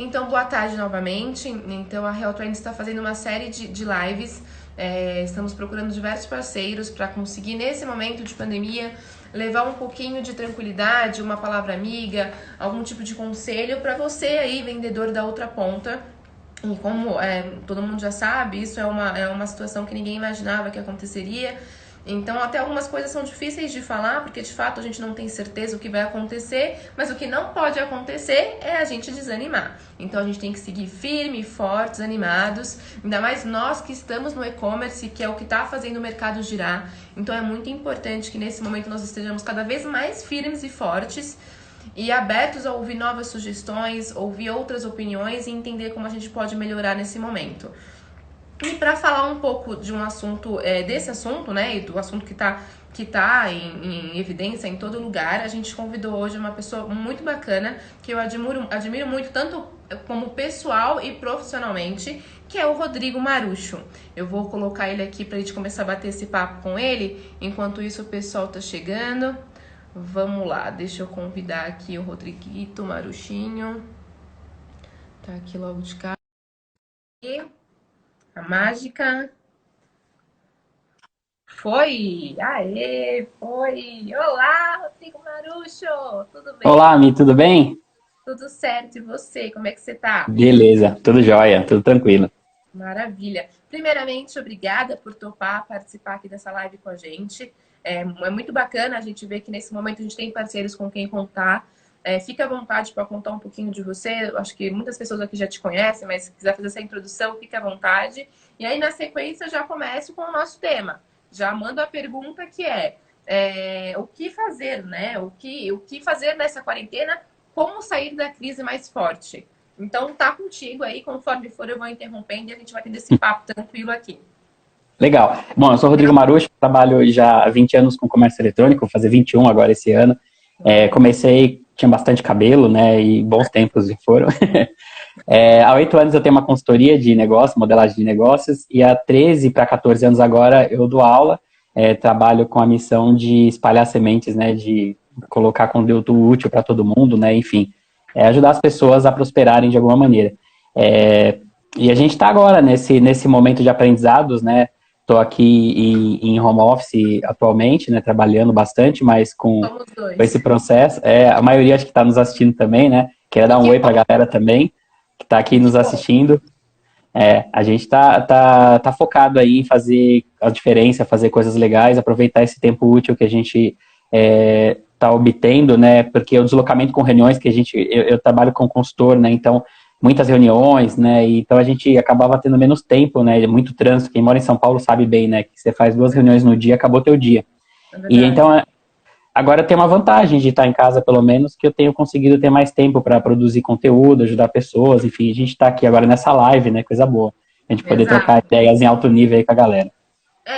Então, boa tarde novamente. Então, a Real Trends está fazendo uma série de lives. Estamos procurando diversos parceiros para conseguir, nesse momento de pandemia, levar um pouquinho de tranquilidade, uma palavra amiga, algum tipo de conselho para você aí, vendedor da outra ponta. E como todo mundo já sabe, isso é uma situação que ninguém imaginava que aconteceria. Então, até algumas coisas são difíceis de falar, porque de fato a gente não tem certeza o que vai acontecer, mas o que não pode acontecer é a gente desanimar. Então, a gente tem que seguir firme, fortes, animados, ainda mais nós que estamos no e-commerce, que é o que está fazendo o mercado girar. Então, é muito importante que nesse momento nós estejamos cada vez mais firmes e fortes e abertos a ouvir novas sugestões, ouvir outras opiniões e entender como a gente pode melhorar nesse momento. E para falar um pouco de um assunto, desse assunto, né, e do assunto que tá em evidência em todo lugar, a gente convidou hoje uma pessoa muito bacana, que eu admiro muito, tanto como pessoal e profissionalmente, que é o Rodrigo Marucho. Eu vou colocar ele aqui para a gente começar a bater esse papo com ele. Enquanto isso, o pessoal tá chegando. Vamos lá, deixa eu convidar aqui o Rodriguito Maruchinho. Tá aqui logo de cá. E a mágica. Foi! Aê! Foi! Olá, Rodrigo Marucho! Tudo bem? Olá, Mi, tudo bem? Tudo certo? E você? Como é que você tá? Beleza, tudo jóia, tudo tranquilo. Maravilha! Primeiramente, obrigada por topar participar aqui dessa live com a gente. É muito bacana a gente ver que nesse momento a gente tem parceiros com quem contar. Fica à vontade para contar um pouquinho de você. Eu acho que muitas pessoas aqui já te conhecem, mas se quiser fazer essa introdução, fica à vontade. E aí, na sequência, já começo com o nosso tema. Já mando a pergunta que o que fazer, né? O que fazer nessa quarentena? Como sair da crise mais forte? Então, tá contigo aí. Conforme for, eu vou interrompendo e a gente vai tendo esse papo tranquilo aqui. Legal. Bom, eu sou o Rodrigo Marucho, trabalho já há 20 anos com comércio eletrônico, vou fazer 21 agora esse ano. Comecei, tinha bastante cabelo, né, e bons tempos foram. Há 8 anos eu tenho uma consultoria de negócio, modelagem de negócios, e há 13 para 14 anos agora eu dou aula, trabalho com a missão de espalhar sementes, né, de colocar conteúdo útil para todo mundo, né, enfim, ajudar as pessoas a prosperarem de alguma maneira. E a gente está agora nesse momento de aprendizados, né, estou aqui em home office atualmente, né, trabalhando bastante, mas com Somos esse dois. processo, a maioria acho que está nos assistindo também, né, queria dar um Que oi para bom, a galera também, que está aqui que nos bom. assistindo. A gente tá focado aí em fazer a diferença, fazer coisas legais, aproveitar esse tempo útil que a gente tá obtendo, né? Porque o deslocamento com reuniões que eu trabalho com consultor, né? Então, muitas reuniões, né? E então a gente acabava tendo menos tempo, né? Muito trânsito. Quem mora em São Paulo sabe bem, né? Que você faz 2 reuniões no dia, acabou teu dia. É E verdade. então agora tem uma vantagem de estar em casa, pelo menos, que eu tenho conseguido ter mais tempo para produzir conteúdo, ajudar pessoas, enfim, a gente está aqui agora nessa live, né? Coisa boa. A gente poder trocar Exato. ideias em alto nível aí com a galera.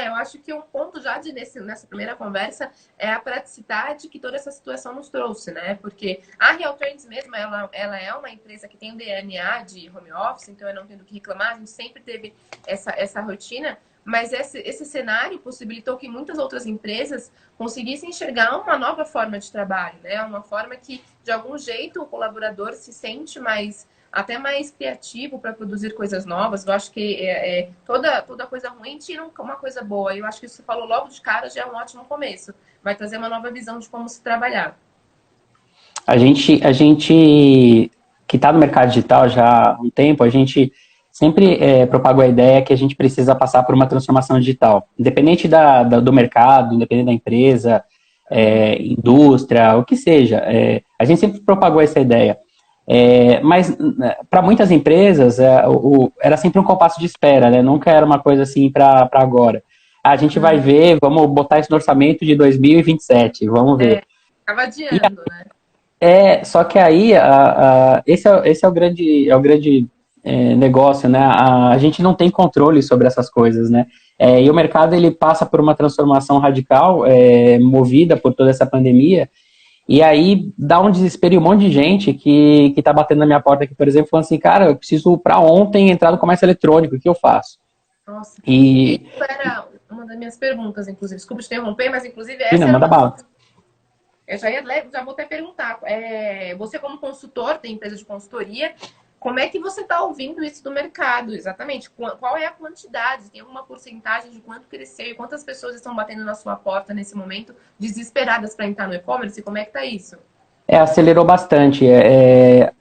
Eu acho que um ponto já nessa primeira conversa é a praticidade que toda essa situação nos trouxe, né? Porque a Real Trends mesmo, ela é uma empresa que tem um DNA de home office, então eu não tenho do que reclamar, a gente sempre teve essa rotina, mas esse cenário possibilitou que muitas outras empresas conseguissem enxergar uma nova forma de trabalho, né? Uma forma que, de algum jeito, o colaborador se sente até mais criativo para produzir coisas novas. Eu acho que toda coisa ruim tira uma coisa boa. Eu acho que isso você falou logo de cara já é um ótimo começo. Vai trazer uma nova visão de como se trabalhar. A gente que está no mercado digital já há um tempo, a gente sempre propagou a ideia que a gente precisa passar por uma transformação digital. Independente do mercado, independente da empresa, indústria, o que seja. A gente sempre propagou essa ideia. Mas para muitas empresas era sempre um compasso de espera, né? Nunca era uma coisa assim para agora. A gente vai ver, vamos botar isso no orçamento de 2027, vamos ver. Tava adiando, né? Só que aí esse é o grande negócio, né? A gente não tem controle sobre essas coisas, né? E o mercado ele passa por uma transformação radical, movida por toda essa pandemia. E aí dá um desespero em um monte de gente que tá batendo na minha porta aqui, por exemplo, falando assim, cara, eu preciso para ontem entrar no comércio eletrônico, o que eu faço? Nossa. Isso E, era uma das minhas perguntas, inclusive. Desculpa te interromper, mas inclusive não, essa era manda uma das. bala. Já vou até perguntar. Você, como consultor, tem empresa de consultoria. como é que você está ouvindo isso do mercado, exatamente? Qual é a quantidade? Tem alguma porcentagem de quanto cresceu e quantas pessoas estão batendo na sua porta nesse momento, desesperadas para entrar no e-commerce? Como é que tá isso? Acelerou bastante,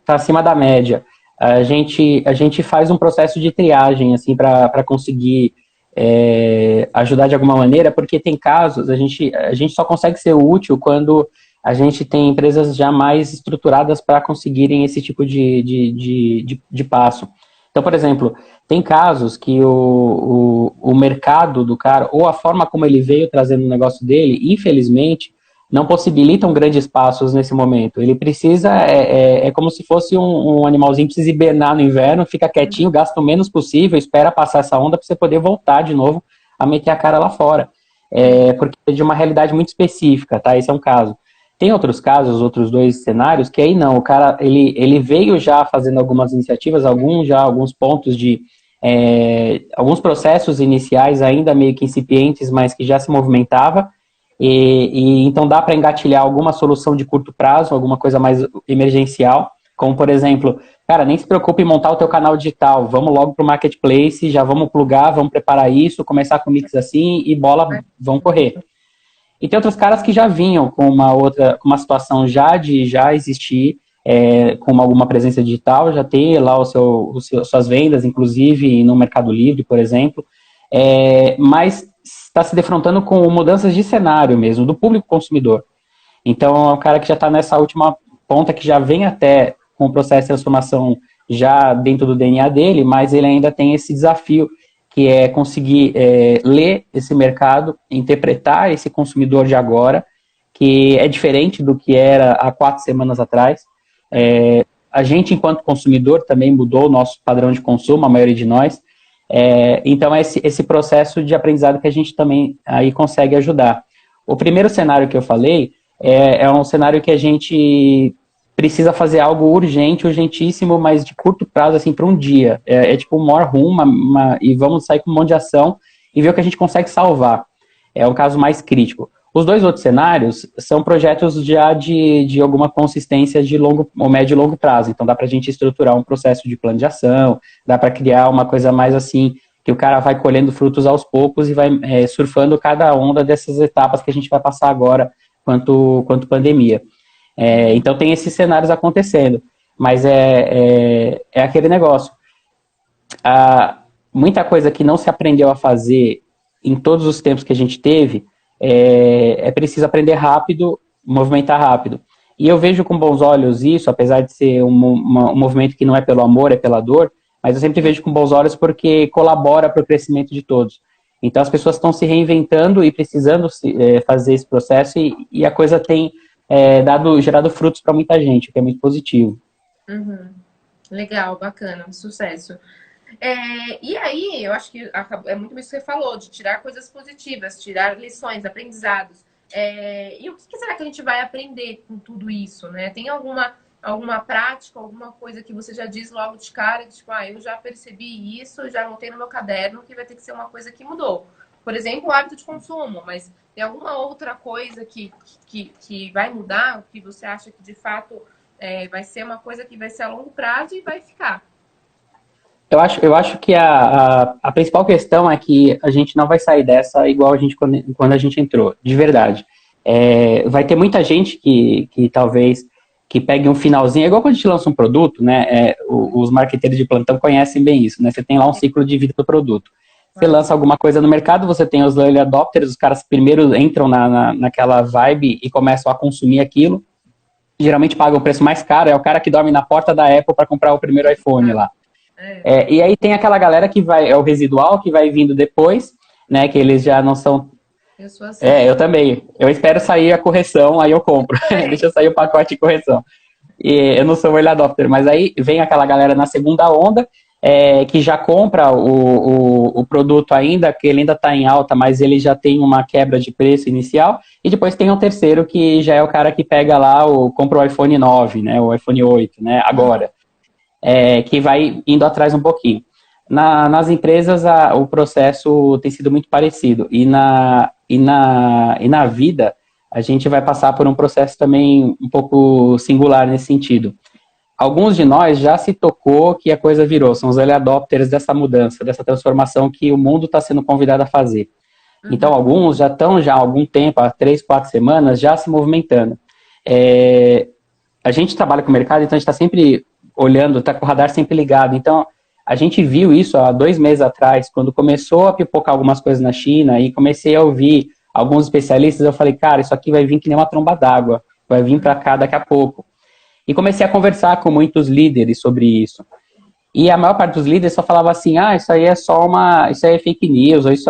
tá acima da média. A gente faz um processo de triagem, assim, para conseguir ajudar de alguma maneira, porque tem casos, a gente só consegue ser útil quando a gente tem empresas já mais estruturadas para conseguirem esse tipo de passo. Então, por exemplo, tem casos que o mercado do cara, ou a forma como ele veio trazendo o negócio dele, infelizmente, não possibilitam grandes passos nesse momento. Ele precisa, como se fosse um animalzinho que precisa hibernar no inverno, fica quietinho, gasta o menos possível, espera passar essa onda para você poder voltar de novo a meter a cara lá fora. Porque é de uma realidade muito específica, tá? Esse é um caso. Tem outros casos, outros dois cenários, que aí não, o cara, ele veio já fazendo algumas iniciativas, alguns pontos alguns processos iniciais ainda meio que incipientes, mas que já se movimentava, então dá para engatilhar alguma solução de curto prazo, alguma coisa mais emergencial, como por exemplo, cara, nem se preocupe em montar o teu canal digital, vamos logo para o marketplace, já vamos plugar, vamos preparar isso, começar com mix assim e bola, vão correr. E tem outros caras que já vinham com uma situação já existir, com alguma presença digital, já ter lá suas vendas, inclusive no Mercado Livre, por exemplo, mas está se defrontando com mudanças de cenário mesmo, do público consumidor. Então, é um cara que já está nessa última ponta, que já vem até com o processo de transformação já dentro do DNA dele, mas ele ainda tem esse desafio, que é conseguir ler esse mercado, interpretar esse consumidor de agora, que é diferente do que era há 4 semanas atrás. A gente, enquanto consumidor, também mudou o nosso padrão de consumo, a maioria de nós. Então, é esse processo de aprendizado que a gente também aí consegue ajudar. O primeiro cenário que eu falei é um cenário que a gente precisa fazer algo urgente, urgentíssimo, mas de curto prazo, assim, para um dia. Tipo um more room, e vamos sair com um monte de ação e ver o que a gente consegue salvar. É o caso mais crítico. Os dois outros cenários são projetos já de alguma consistência de longo, ou médio e longo prazo. Então, dá para a gente estruturar um processo de plano de ação, dá para criar uma coisa mais assim, que o cara vai colhendo frutos aos poucos e vai surfando cada onda dessas etapas que a gente vai passar agora, quanto pandemia. Então, tem esses cenários acontecendo. Mas é aquele negócio. Muita coisa que não se aprendeu a fazer em todos os tempos que a gente teve, é preciso aprender rápido, movimentar rápido. E eu vejo com bons olhos isso, apesar de ser um movimento que não é pelo amor, é pela dor, mas eu sempre vejo com bons olhos porque colabora para o crescimento de todos. Então as pessoas estão se reinventando e precisando fazer esse processo e a coisa tem gerado frutos para muita gente, o que é muito positivo. Uhum. Legal, bacana, sucesso. E aí, eu acho que é muito isso que você falou, de tirar coisas positivas, tirar lições, aprendizados. E o que será que a gente vai aprender com tudo isso, né? Tem alguma prática, alguma coisa que você já diz logo de cara, que, tipo, eu já percebi isso, já anotei no meu caderno, que vai ter que ser uma coisa que mudou. Por exemplo, o hábito de consumo, mas tem alguma outra coisa que vai mudar, que você acha que, de fato, vai ser uma coisa que vai ser a longo prazo e vai ficar? Eu acho que a principal questão é que a gente não vai sair dessa igual a gente quando a gente entrou, de verdade. Vai ter muita gente que talvez que pegue um finalzinho, é igual quando a gente lança um produto, né? Os marqueteiros de plantão conhecem bem isso, né? Você tem lá um ciclo de vida do produto. Você lança alguma coisa no mercado, você tem os early adopters, os caras primeiro entram naquela vibe e começam a consumir aquilo. Geralmente pagam o preço mais caro, é o cara que dorme na porta da Apple para comprar o primeiro iPhone lá. E aí tem aquela galera que é o residual, que vai vindo depois, né, que eles já não são... Eu sou assim. Eu também. Eu espero sair a correção, aí eu compro. Deixa eu sair o pacote de correção. E eu não sou early adopter, mas aí vem aquela galera na segunda onda, que já compra o produto ainda, que ele ainda está em alta, mas ele já tem uma quebra de preço inicial, e depois tem um terceiro que já é o cara que pega lá, compra o iPhone 9, né, o iPhone 8, né, agora. Que vai indo atrás um pouquinho. Nas empresas, o processo tem sido muito parecido. E na vida, a gente vai passar por um processo também um pouco singular nesse sentido. alguns de nós já se tocou que a coisa virou, são os early adopters dessa mudança, dessa transformação que o mundo está sendo convidado a fazer. Então, alguns já estão já há algum tempo, há 3, 4 semanas, já se movimentando. A gente trabalha com o mercado, então a gente está sempre olhando, está com o radar sempre ligado. Então, a gente viu isso há 2 meses atrás, quando começou a pipocar algumas coisas na China e comecei a ouvir alguns especialistas, eu falei, cara, isso aqui vai vir que nem uma tromba d'água, vai vir para cá daqui a pouco. E comecei a conversar com muitos líderes sobre isso. E a maior parte dos líderes só falava assim, isso aí é só isso aí é fake news, ou isso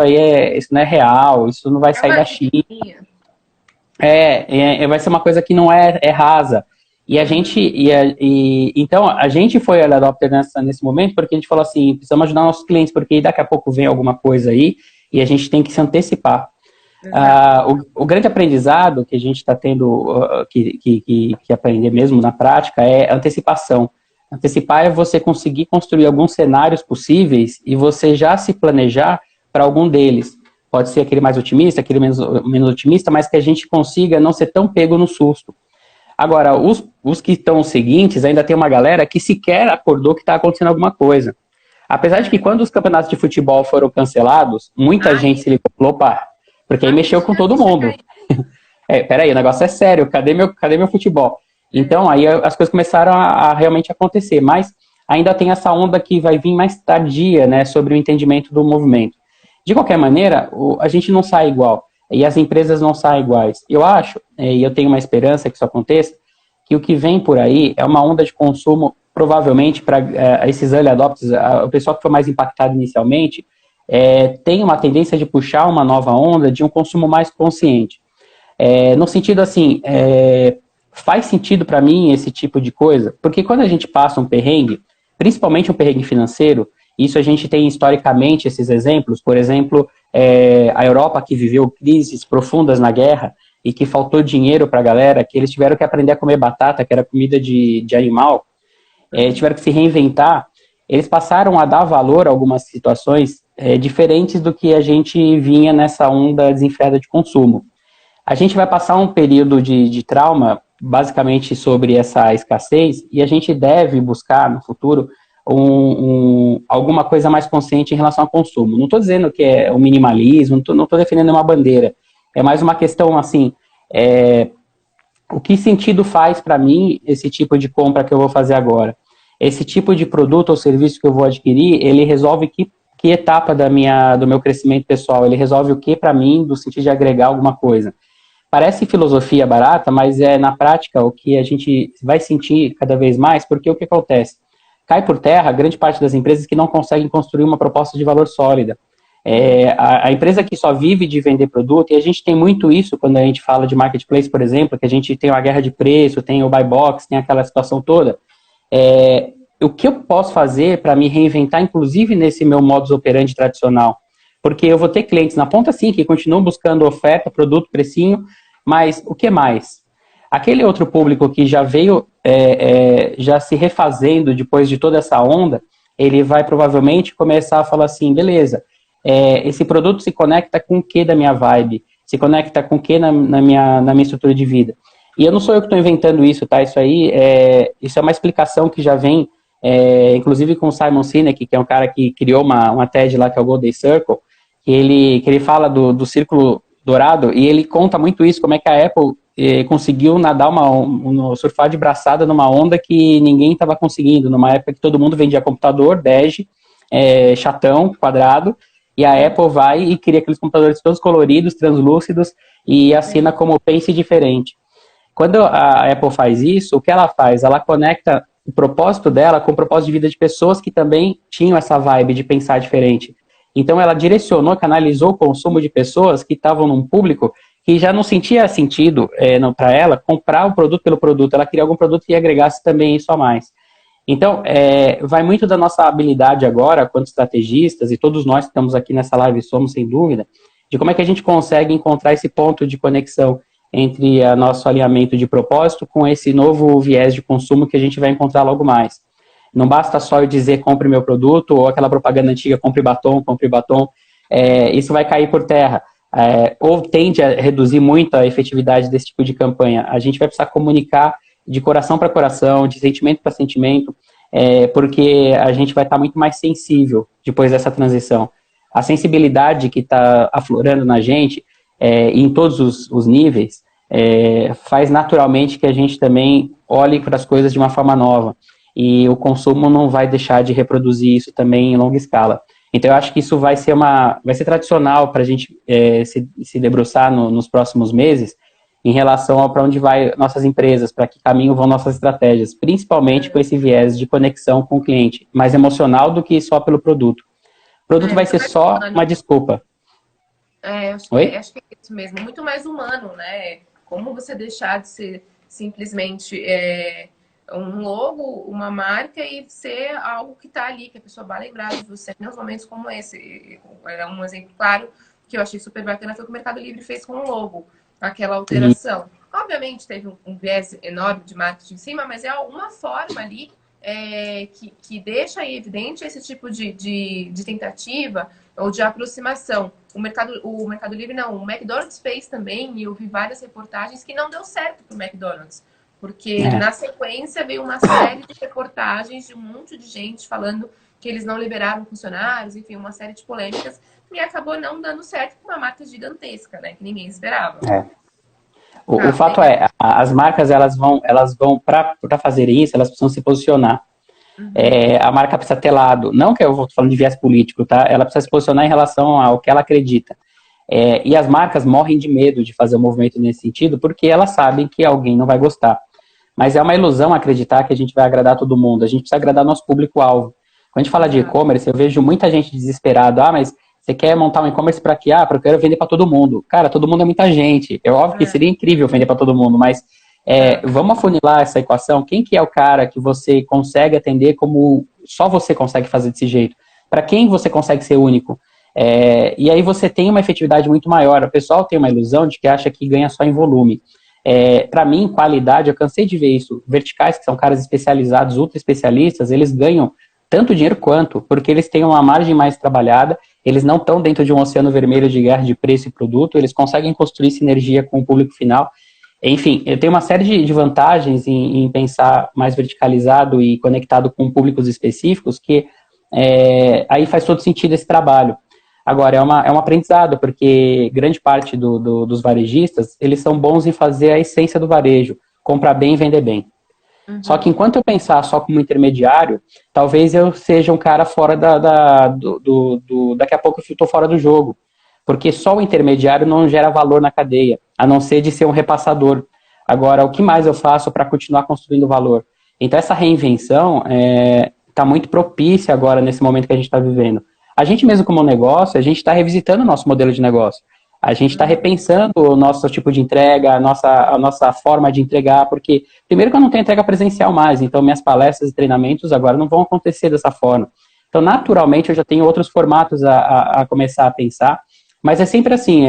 não é real, isso não vai sair da China. Vai ser uma coisa que não é rasa. E a gente, então, a gente foi early adopter nesse momento, porque a gente falou assim, precisamos ajudar nossos clientes, porque daqui a pouco vem alguma coisa aí, e a gente tem que se antecipar. O grande aprendizado que a gente está tendo que aprender mesmo na prática é antecipação. Antecipar é você conseguir construir alguns cenários possíveis e você já se planejar para algum deles. Pode ser aquele mais otimista, aquele menos otimista, mas que a gente consiga não ser tão pego no susto. Agora, os que estão seguintes, ainda tem uma galera que sequer acordou que está acontecendo alguma coisa. Apesar de que quando os campeonatos de futebol foram cancelados, muita gente se ligou, opa, porque aí mexeu com todo mundo. Peraí, o negócio é sério, cadê meu futebol? Então, aí as coisas começaram a realmente acontecer, mas ainda tem essa onda que vai vir mais tardia, né, sobre o entendimento do movimento. De qualquer maneira, a gente não sai igual, e as empresas não saem iguais. Eu acho, e eu tenho uma esperança que isso aconteça, que o que vem por aí é uma onda de consumo, provavelmente, para esses early adopters, o pessoal que foi mais impactado inicialmente, tem uma tendência de puxar uma nova onda de um consumo mais consciente. No sentido assim, faz sentido para mim esse tipo de coisa, porque quando a gente passa um perrengue, principalmente um perrengue financeiro, isso a gente tem historicamente esses exemplos, por exemplo, a Europa que viveu crises profundas na guerra e que faltou dinheiro para a galera, que eles tiveram que aprender a comer batata, que era comida de animal, tiveram que se reinventar, eles passaram a dar valor a algumas situações diferentes do que a gente vinha nessa onda desenfreada de consumo. A gente vai passar um período de trauma, basicamente sobre essa escassez, e a gente deve buscar no futuro alguma coisa mais consciente em relação ao consumo. Não estou dizendo que é o minimalismo, não estou defendendo uma bandeira. É mais uma questão assim, o que sentido faz para mim esse tipo de compra que eu vou fazer agora? Esse tipo de produto ou serviço que eu vou adquirir, ele resolve que etapa do meu crescimento pessoal? Ele resolve o que para mim, do sentido de agregar alguma coisa? Parece filosofia barata, mas é na prática o que a gente vai sentir cada vez mais, porque o que acontece? Cai por terra grande parte das empresas que não conseguem construir uma proposta de valor sólida. A empresa que só vive de vender produto, e a gente tem muito isso quando a gente fala de marketplace, por exemplo, que a gente tem uma guerra de preço, tem o buy box, tem aquela situação toda. O que eu posso fazer para me reinventar, inclusive nesse meu modus operandi tradicional? Porque eu vou ter clientes na ponta, sim, que continuam buscando oferta, produto, precinho, mas o que mais? Aquele outro público que já veio já se refazendo depois de toda essa onda, ele vai provavelmente começar a falar assim, beleza, esse produto se conecta com o que da minha vibe? Se conecta com o que na minha estrutura de vida? E eu não sou eu que estou inventando isso, tá? Isso é uma explicação que já vem, inclusive com o Simon Sinek, que é um cara que criou uma TED lá, que é o Golden Circle, que ele fala do círculo dourado, e ele conta muito isso, como é que a Apple conseguiu nadar, surfar de braçada numa onda que ninguém estava conseguindo, numa época que todo mundo vendia computador, bege, chatão, quadrado, e a Apple vai e cria aqueles computadores todos coloridos, translúcidos, e assina como pense diferente. Quando a Apple faz isso, o que ela faz? Ela conecta o propósito dela com o propósito de vida de pessoas que também tinham essa vibe de pensar diferente. Então, ela direcionou, canalizou o consumo de pessoas que estavam num público que já não sentia sentido para ela comprar o produto pelo produto. Ela queria algum produto que agregasse também isso a mais. Então, vai muito da nossa habilidade agora, quanto estrategistas, e todos nós que estamos aqui nessa live somos, sem dúvida, de como é que a gente consegue encontrar esse ponto de conexão entre o nosso alinhamento de propósito com esse novo viés de consumo que a gente vai encontrar logo mais. Não basta só eu dizer compre meu produto, ou aquela propaganda antiga, compre batom, isso vai cair por terra, ou tende a reduzir muito a efetividade desse tipo de campanha. A gente vai precisar comunicar de coração para coração, de sentimento para sentimento, porque a gente vai estar muito mais sensível depois dessa transição. A sensibilidade que está aflorando na gente, em todos os níveis, faz naturalmente que a gente também olhe para as coisas de uma forma nova. E o consumo não vai deixar de reproduzir isso também em longa escala. Então, eu acho que isso vai ser tradicional para a gente se debruçar nos próximos meses em relação para onde vai nossas empresas, para que caminho vão nossas estratégias, principalmente com esse viés de conexão com o cliente, mais emocional do que só pelo produto. O produto vai ser só uma desculpa. Acho que é isso mesmo, muito mais humano, né? Como você deixar de ser simplesmente um logo, uma marca e ser algo que está ali, que a pessoa vai lembrar de você em momentos como esse. É um exemplo claro que eu achei super bacana, foi o que o Mercado Livre fez com o logo, aquela alteração. Obviamente teve um viés enorme de marketing em cima, mas é alguma forma ali que deixa aí evidente esse tipo de tentativa ou de aproximação. O Mercado Livre não, o McDonald's fez também, e eu vi várias reportagens que não deu certo para o McDonald's. Porque na sequência veio uma série de reportagens de um monte de gente falando que eles não liberaram funcionários, enfim, uma série de polêmicas, e acabou não dando certo com uma marca gigantesca, né? Que ninguém esperava. O fato as marcas elas vão para fazerem isso, elas precisam se posicionar. A marca precisa ter lado, não que eu vou falando de viés político, tá? Ela precisa se posicionar em relação ao que ela acredita. E as marcas morrem de medo de fazer um movimento nesse sentido, porque elas sabem que alguém não vai gostar. Mas é uma ilusão acreditar que a gente vai agradar todo mundo. A gente precisa agradar nosso público-alvo. Quando a gente fala de e-commerce, eu vejo muita gente desesperada. Mas você quer montar um e-commerce para quê? Porque eu quero vender para todo mundo. Cara, todo mundo é muita gente. É óbvio que seria incrível vender para todo mundo, mas vamos afunilar essa equação. Quem que é o cara que você consegue atender como só você consegue fazer desse jeito? Para quem você consegue ser único? E aí você tem uma efetividade muito maior. O pessoal tem uma ilusão de que acha que ganha só em volume. Para mim, qualidade, eu cansei de ver isso. Verticais, que são caras especializados, ultra especialistas, eles ganham tanto dinheiro quanto, porque eles têm uma margem mais trabalhada, eles não estão dentro de um oceano vermelho de guerra de preço e produto, eles conseguem construir sinergia com o público final. Enfim, eu tenho uma série de vantagens em pensar mais verticalizado e conectado com públicos específicos, que aí faz todo sentido esse trabalho. Agora, é um aprendizado, porque grande parte dos varejistas, eles são bons em fazer a essência do varejo, comprar bem e vender bem. Só que enquanto eu pensar só como intermediário, talvez eu seja um cara fora daqui a pouco eu estou fora do jogo. Porque só o intermediário não gera valor na cadeia, a não ser de ser um repassador. Agora, o que mais eu faço para continuar construindo valor? Então, essa reinvenção está muito propícia agora, nesse momento que a gente está vivendo. A gente mesmo como negócio, a gente está revisitando o nosso modelo de negócio. A gente está repensando o nosso tipo de entrega, a nossa forma de entregar, porque, primeiro que eu não tenho entrega presencial mais, então minhas palestras e treinamentos agora não vão acontecer dessa forma. Então, naturalmente, eu já tenho outros formatos a começar a pensar, mas é sempre assim,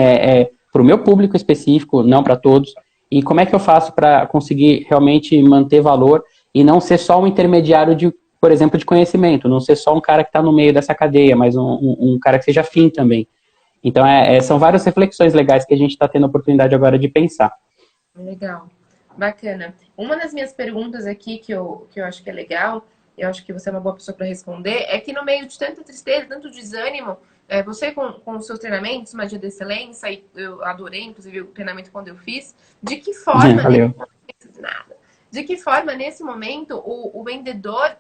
para o meu público específico, não para todos, e como é que eu faço para conseguir realmente manter valor e não ser só um intermediário por exemplo, de conhecimento, não ser só um cara que está no meio dessa cadeia, mas um cara que seja afim também. Então, são várias reflexões legais que a gente está tendo a oportunidade agora de pensar. Legal, bacana. Uma das minhas perguntas aqui que eu acho que é legal, eu acho que você é uma boa pessoa para responder, é que no meio de tanta tristeza, tanto desânimo, você com os seus treinamentos, Magia da Excelência, e eu adorei, inclusive, o treinamento quando eu fiz, de que forma... Valeu. De que forma, nesse momento, o vendedor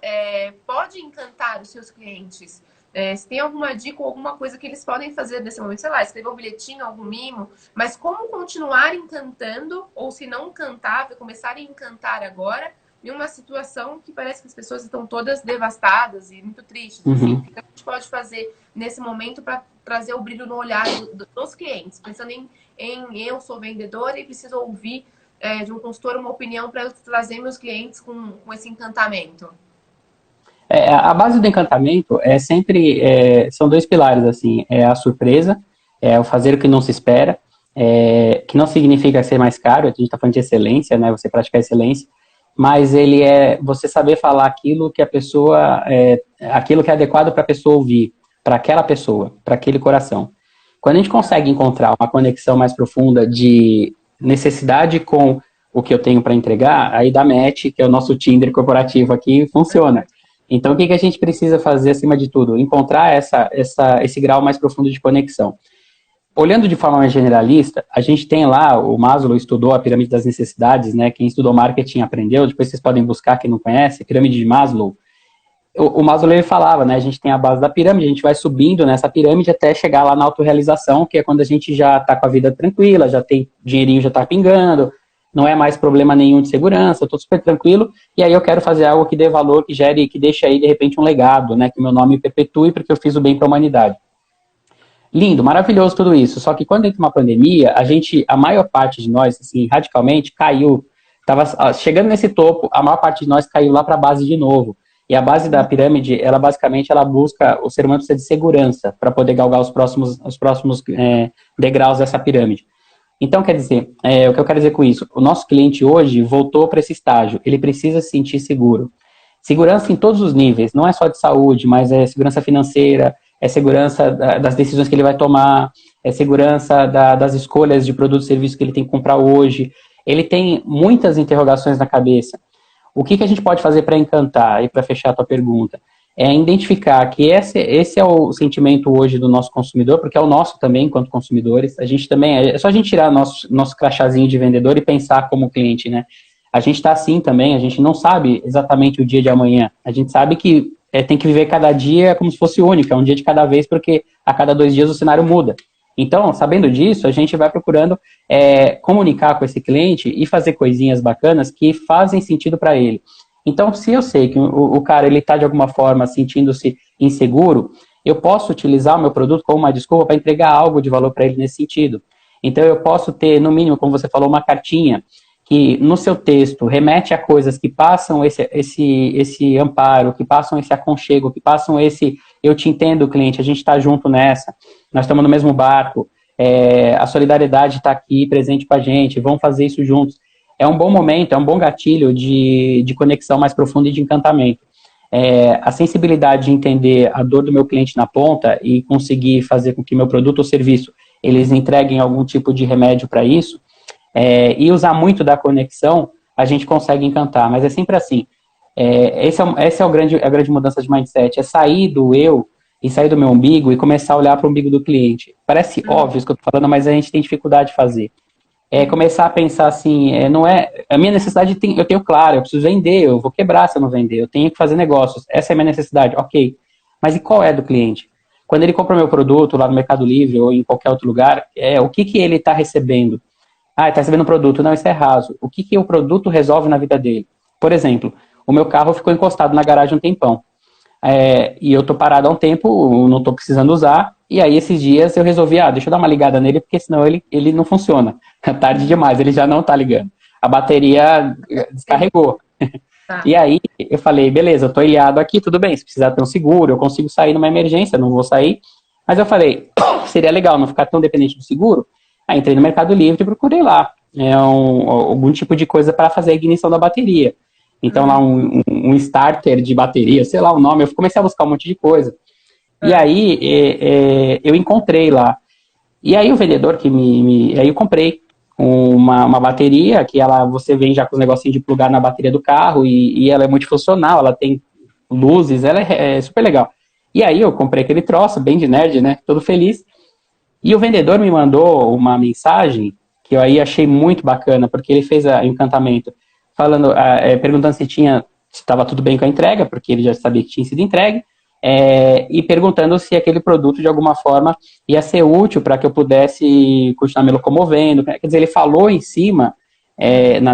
pode encantar os seus clientes? Se tem alguma dica ou alguma coisa que eles podem fazer nesse momento, sei lá, escrever um bilhetinho, algum mimo, mas como continuar encantando, ou se não encantar, começar a encantar agora, em uma situação que parece que as pessoas estão todas devastadas e muito tristes. Assim. O que a gente pode fazer nesse momento para trazer o brilho no olhar dos clientes? Pensando em eu sou vendedor e preciso ouvir de um consultor uma opinião para eu trazer meus clientes com esse encantamento? A base do encantamento são dois pilares, assim, a surpresa, o fazer o que não se espera, que não significa ser mais caro, a gente está falando de excelência, né, você praticar excelência, mas ele você saber falar aquilo que a pessoa, aquilo que é adequado para a pessoa ouvir, para aquela pessoa, para aquele coração. Quando a gente consegue encontrar uma conexão mais profunda de necessidade com o que eu tenho para entregar, aí da Match, que é o nosso Tinder corporativo aqui, funciona. Então, o que a gente precisa fazer, acima de tudo? Encontrar esse grau mais profundo de conexão. Olhando de forma mais generalista, a gente tem lá, o Maslow estudou a pirâmide das necessidades, né? Quem estudou marketing aprendeu, depois vocês podem buscar, quem não conhece, a pirâmide de Maslow. O Maslow, ele falava, né? A gente tem a base da pirâmide, a gente vai subindo nessa pirâmide até chegar lá na autorrealização, que é quando a gente já está com a vida tranquila, já tem dinheirinho, já está pingando, não é mais problema nenhum de segurança, eu estou super tranquilo, e aí eu quero fazer algo que dê valor, que gere, que deixe aí, de repente, um legado, né? Que o meu nome perpetue, porque eu fiz o bem para a humanidade. Lindo, maravilhoso tudo isso, só que quando entra uma pandemia, a maior parte de nós, assim, radicalmente, caiu, tava chegando nesse topo, a maior parte de nós caiu lá para a base de novo. E a base da pirâmide, ela basicamente, ela busca, o ser humano precisa de segurança para poder galgar os próximos degraus dessa pirâmide. Então, quer dizer, o que eu quero dizer com isso? O nosso cliente hoje voltou para esse estágio, ele precisa se sentir seguro. Segurança em todos os níveis, não é só de saúde, mas é segurança financeira, é segurança das decisões que ele vai tomar, é segurança das escolhas de produtos e serviços que ele tem que comprar hoje. Ele tem muitas interrogações na cabeça. O que a gente pode fazer para encantar e para fechar a tua pergunta? É identificar que esse é o sentimento hoje do nosso consumidor, porque é o nosso também, enquanto consumidores. A gente também, é só a gente tirar nosso crachazinho de vendedor e pensar como cliente, né? A gente está assim também, a gente não sabe exatamente o dia de amanhã. A gente sabe que tem que viver cada dia como se fosse único, é um dia de cada vez, porque a cada 2 dias o cenário muda. Então, sabendo disso, a gente vai procurando comunicar com esse cliente e fazer coisinhas bacanas que fazem sentido para ele. Então, se eu sei que o cara está de alguma forma sentindo-se inseguro, eu posso utilizar o meu produto como uma desculpa para entregar algo de valor para ele nesse sentido. Então, eu posso ter, no mínimo, como você falou, uma cartinha que no seu texto remete a coisas que passam esse amparo, que passam esse aconchego, que passam esse eu te entendo, cliente, a gente está junto nessa, nós estamos no mesmo barco, a solidariedade está aqui presente com a gente, vamos fazer isso juntos. É um bom momento, é um bom gatilho de conexão mais profunda e de encantamento. A sensibilidade de entender a dor do meu cliente na ponta e conseguir fazer com que meu produto ou serviço eles entreguem algum tipo de remédio para isso, e usar muito da conexão, a gente consegue encantar. Mas é sempre assim. Essa é a grande mudança de mindset. É sair do eu e sair do meu umbigo e começar a olhar para o umbigo do cliente. Parece óbvio isso que eu estou falando, mas a gente tem dificuldade de fazer. Começar a pensar assim, não é... A minha necessidade eu tenho claro, eu preciso vender, eu vou quebrar se eu não vender, eu tenho que fazer negócios. Essa é a minha necessidade, ok. Mas e qual é do cliente? Quando ele compra meu produto lá no Mercado Livre ou em qualquer outro lugar, o que ele está recebendo? Ele está recebendo um produto. Não, isso é raso. O que o produto resolve na vida dele? Por exemplo, o meu carro ficou encostado na garagem um tempão. E eu estou parado há um tempo, não estou precisando usar. E aí, esses dias, eu resolvi, deixa eu dar uma ligada nele, porque senão ele não funciona. É tarde demais, ele já não está ligando. A bateria descarregou. Tá. E aí, eu falei, beleza, eu estou ilhado aqui, tudo bem, se precisar ter um seguro, eu consigo sair numa emergência, não vou sair. Mas eu falei, seria legal não ficar tão dependente do seguro. Aí entrei no Mercado Livre e procurei lá algum tipo de coisa para fazer a ignição da bateria. Então, lá um starter de bateria, sei lá o nome, eu comecei a buscar um monte de coisa. E aí, eu encontrei lá. E aí, o vendedor aí eu comprei uma bateria, que você vem já com os negocinhos de plugar na bateria do carro, e ela é multifuncional, ela tem luzes, ela é super legal. E aí, eu comprei aquele troço, bem de nerd, né, todo feliz. E o vendedor me mandou uma mensagem, que eu aí achei muito bacana, porque ele fez o encantamento, perguntando se estava tudo bem com a entrega, porque ele já sabia que tinha sido entregue, e perguntando se aquele produto, de alguma forma, ia ser útil para que eu pudesse continuar me locomovendo. Quer dizer, ele falou em cima,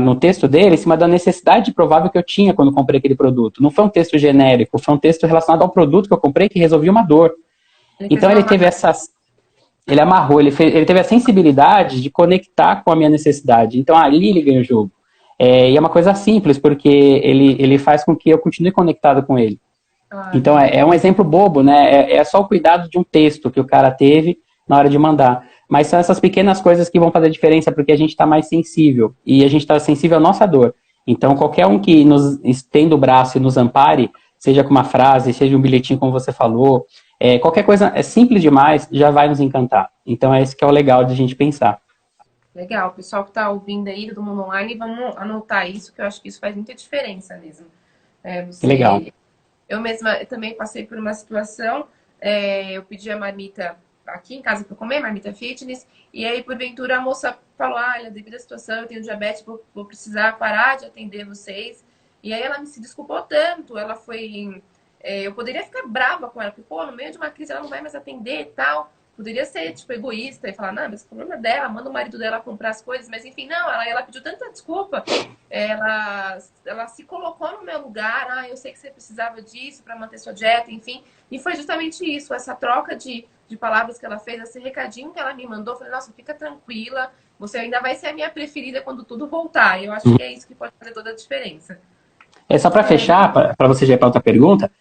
no texto dele, em cima da necessidade provável que eu tinha quando comprei aquele produto. Não foi um texto genérico, foi um texto relacionado ao produto que eu comprei que resolvia uma dor. Então, ele teve ele amarrou, ele teve a sensibilidade de conectar com a minha necessidade. Então, ali ele ganha o jogo. E é uma coisa simples, porque ele faz com que eu continue conectado com ele. Então, é um exemplo bobo, né? É só o cuidado de um texto que o cara teve na hora de mandar. Mas são essas pequenas coisas que vão fazer a diferença, porque a gente está mais sensível. E a gente está sensível à nossa dor. Então, qualquer um que nos estenda o braço e nos ampare, seja com uma frase, seja um bilhetinho, como você falou, qualquer coisa simples demais já vai nos encantar. Então, é isso que é o legal de a gente pensar. Legal, pessoal que está ouvindo aí, todo mundo online, vamos anotar isso, que eu acho que isso faz muita diferença mesmo. Que legal. Eu mesma também passei por uma situação, eu pedi a marmita aqui em casa para comer, marmita fitness, e aí, porventura, a moça falou, olha, devido à situação, eu tenho diabetes, vou precisar parar de atender vocês. E aí ela me se desculpou tanto, ela foi... eu poderia ficar brava com ela, porque, pô, no meio de uma crise ela não vai mais atender e tal. Poderia ser, tipo, egoísta e falar, não, mas o problema é dela, manda o marido dela comprar as coisas. Mas, enfim, não, ela pediu tanta desculpa. Ela se colocou no meu lugar. Ah, eu sei que você precisava disso para manter sua dieta, enfim. E foi justamente isso, essa troca de palavras que ela fez, esse recadinho que ela me mandou. Eu falei, nossa, fica tranquila, você ainda vai ser a minha preferida quando tudo voltar. E eu acho que é isso que pode fazer toda a diferença. Só para fechar, para você já ir para outra pergunta,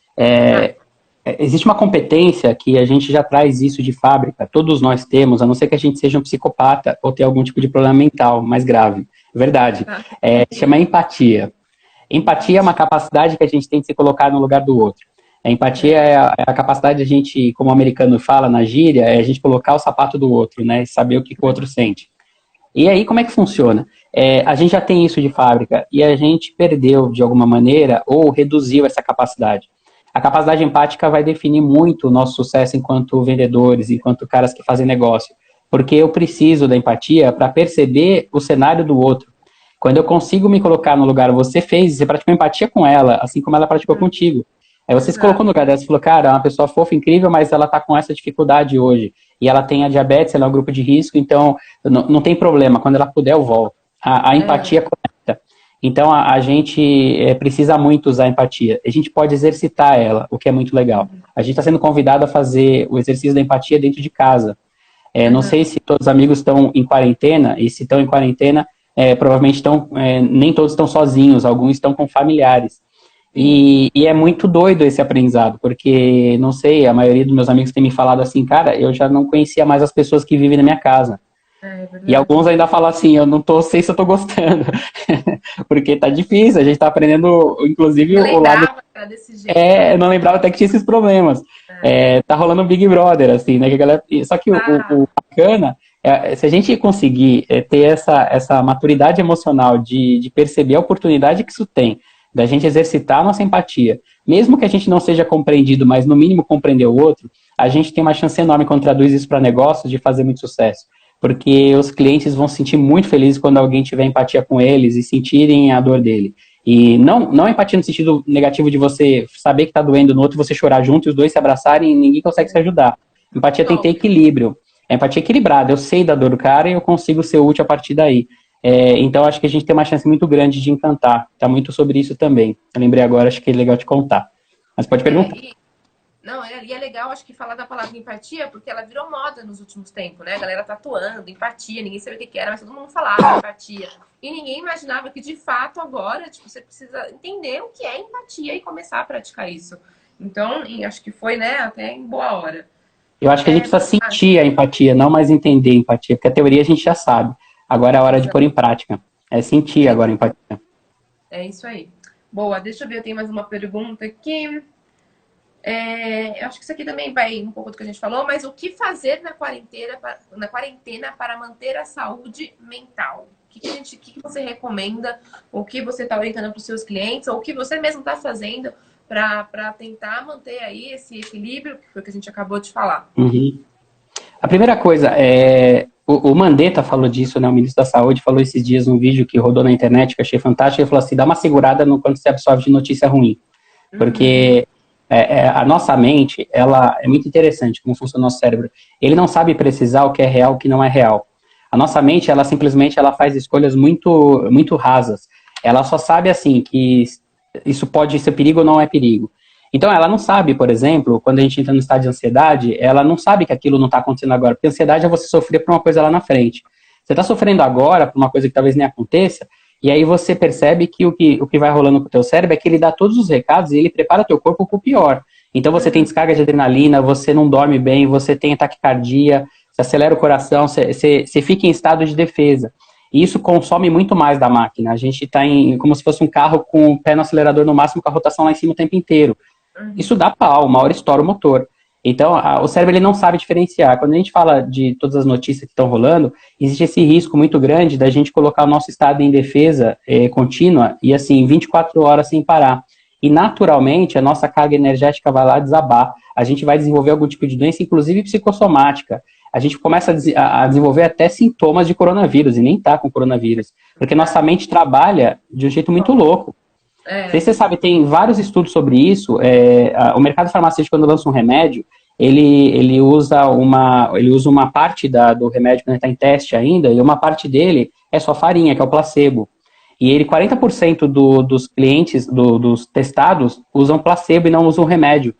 existe uma competência que a gente já traz isso de fábrica, todos nós temos, a não ser que a gente seja um psicopata ou tenha algum tipo de problema mental mais grave. Verdade. Chama empatia. Empatia é uma capacidade que a gente tem de se colocar no lugar do outro. A empatia é a capacidade de a gente, como o americano fala na gíria, é a gente colocar o sapato do outro, né? Saber o que o outro sente. E aí, como é que funciona? A gente já tem isso de fábrica e a gente perdeu, de alguma maneira, ou reduziu essa capacidade. A capacidade empática vai definir muito o nosso sucesso enquanto vendedores, enquanto caras que fazem negócio. Porque eu preciso da empatia para perceber o cenário do outro. Quando eu consigo me colocar no lugar, você praticou empatia com ela, assim como ela praticou contigo. Aí você se colocou no lugar dela e falou, cara, é uma pessoa fofa, incrível, mas ela tá com essa dificuldade hoje. E ela tem a diabetes, ela é um grupo de risco, então não tem problema. Quando ela puder, eu volto. A empatia conecta. Então, a gente precisa muito usar a empatia. A gente pode exercitar ela, o que é muito legal. A gente está sendo convidado a fazer o exercício da empatia dentro de casa. Não sei se todos os amigos estão em quarentena, e se estão em quarentena, provavelmente nem todos estão sozinhos, alguns estão com familiares. E é muito doido esse aprendizado, porque, não sei, a maioria dos meus amigos tem me falado assim, cara, eu já não conhecia mais as pessoas que vivem na minha casa. E alguns ainda falam assim, eu não sei se eu tô gostando, porque tá difícil, a gente tá aprendendo, inclusive, o lado... Desse jeito. Eu não lembrava até que tinha esses problemas. Tá rolando um Big Brother, assim, né? Que a galera... Só que o bacana, se a gente conseguir ter essa maturidade emocional de perceber a oportunidade que isso tem, da gente exercitar a nossa empatia, mesmo que a gente não seja compreendido, mas no mínimo compreender o outro, a gente tem uma chance enorme quando traduz isso para negócios de fazer muito sucesso. Porque os clientes vão se sentir muito felizes quando alguém tiver empatia com eles e sentirem a dor dele. E não empatia no sentido negativo de você saber que está doendo no outro e você chorar junto e os dois se abraçarem e ninguém consegue se ajudar. Empatia tem que ter equilíbrio. A empatia é equilibrada. Eu sei da dor do cara e eu consigo ser útil a partir daí. Então, acho que a gente tem uma chance muito grande de encantar. Tá muito sobre isso também. Eu lembrei agora, acho que é legal te contar. Mas pode perguntar. E é legal, acho que falar da palavra empatia, porque ela virou moda nos últimos tempos, né? A galera tatuando, empatia, ninguém sabia o que era, mas todo mundo falava empatia. E ninguém imaginava que, de fato, agora, tipo, você precisa entender o que é empatia e começar a praticar isso. Então, acho que foi, né, até em boa hora. Eu acho que a gente precisa sentir a empatia, não mais entender a empatia, porque a teoria a gente já sabe. Agora é a hora de pôr em prática. É sentir agora a empatia. É isso aí. Boa, deixa eu ver, eu tenho mais uma pergunta aqui. Eu acho que isso aqui também vai um pouco do que a gente falou, mas o que fazer na quarentena para manter a saúde mental? O que você recomenda? O que você está orientando para os seus clientes? Ou o que você mesmo está fazendo para tentar manter aí esse equilíbrio, que foi o que a gente acabou de falar? Uhum. A primeira coisa, o Mandetta falou disso, né? O ministro da Saúde falou esses dias num vídeo que rodou na internet, que eu achei fantástico. Ele falou assim, dá uma segurada quando você absorve de notícia ruim. Porque... a nossa mente, ela é muito interessante como funciona o nosso cérebro. Ele não sabe precisar o que é real e o que não é real. A nossa mente, ela simplesmente faz escolhas muito, muito rasas. Ela só sabe, assim, que isso pode ser perigo ou não é perigo. Então, ela não sabe, por exemplo, quando a gente entra no estado de ansiedade, ela não sabe que aquilo não está acontecendo agora. Porque ansiedade é você sofrer por uma coisa lá na frente. Você está sofrendo agora por uma coisa que talvez nem aconteça, e aí você percebe que o que vai rolando com o teu cérebro é que ele dá todos os recados e ele prepara teu corpo para o pior. Então você tem descarga de adrenalina, você não dorme bem, você tem taquicardia, você acelera o coração, você fica em estado de defesa. E isso consome muito mais da máquina. A gente está como se fosse um carro com o pé no acelerador no máximo, com a rotação lá em cima o tempo inteiro. Isso dá pau, uma hora estoura o motor. Então, o cérebro ele não sabe diferenciar. Quando a gente fala de todas as notícias que estão rolando, existe esse risco muito grande da gente colocar o nosso estado em defesa contínua e, assim, 24 horas sem parar. E, naturalmente, a nossa carga energética vai lá desabar. A gente vai desenvolver algum tipo de doença, inclusive psicossomática. A gente começa a desenvolver até sintomas de coronavírus, e nem está com coronavírus. Porque nossa mente trabalha de um jeito muito louco. Não sei se você sabe, tem vários estudos sobre isso. O mercado farmacêutico, quando lança um remédio, ele usa uma parte do remédio quando está em teste ainda, e uma parte dele é só farinha, que é o placebo. E 40% dos clientes, dos testados, usam placebo e não usam remédio.